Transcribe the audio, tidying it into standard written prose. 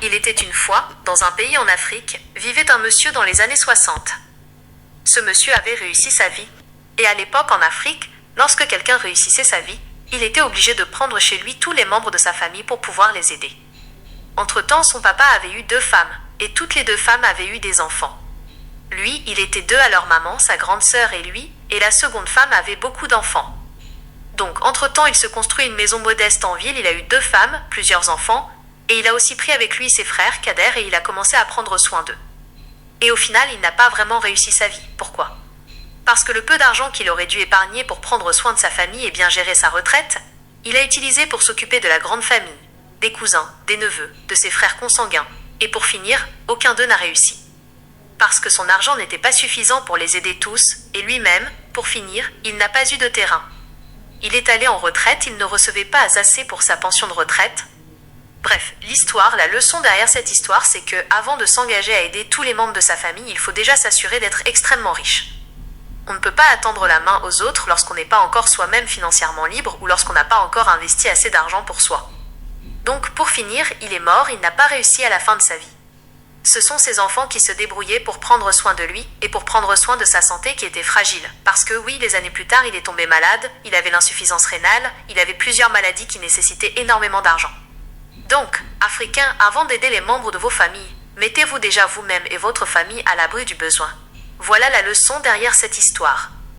Il était une fois, dans un pays en Afrique, vivait un monsieur dans les années 60. Ce monsieur avait réussi sa vie. Et à l'époque en Afrique, lorsque quelqu'un réussissait sa vie, il était obligé de prendre chez lui tous les membres de sa famille pour pouvoir les aider. Entre-temps, son papa avait eu 2 femmes, et toutes les 2 femmes avaient eu des enfants. Lui, il était 2 à leur maman, sa grande sœur et lui, et la seconde femme avait beaucoup d'enfants. Donc, entre-temps, il se construit une maison modeste en ville, il a eu 2 femmes, plusieurs enfants, et il a aussi pris avec lui ses frères, Kader, et il a commencé à prendre soin d'eux. Et au final, il n'a pas vraiment réussi sa vie. Pourquoi ? Parce que le peu d'argent qu'il aurait dû épargner pour prendre soin de sa famille et bien gérer sa retraite, il a utilisé pour s'occuper de la grande famille, des cousins, des neveux, de ses frères consanguins, et pour finir, aucun d'eux n'a réussi. Parce que son argent n'était pas suffisant pour les aider tous, et lui-même, pour finir, il n'a pas eu de terrain. Il est allé en retraite, il ne recevait pas assez pour sa pension de retraite. Bref, l'histoire, la leçon derrière cette histoire, c'est que, avant de s'engager à aider tous les membres de sa famille, il faut déjà s'assurer d'être extrêmement riche. On ne peut pas attendre la main aux autres lorsqu'on n'est pas encore soi-même financièrement libre ou lorsqu'on n'a pas encore investi assez d'argent pour soi. Donc, pour finir, il est mort, il n'a pas réussi à la fin de sa vie. Ce sont ses enfants qui se débrouillaient pour prendre soin de lui et pour prendre soin de sa santé qui était fragile. Parce que oui, des années plus tard, il est tombé malade, il avait l'insuffisance rénale, il avait plusieurs maladies qui nécessitaient énormément d'argent. Donc, Africains, avant d'aider les membres de vos familles, mettez-vous déjà vous-même et votre famille à l'abri du besoin. Voilà la leçon derrière cette histoire.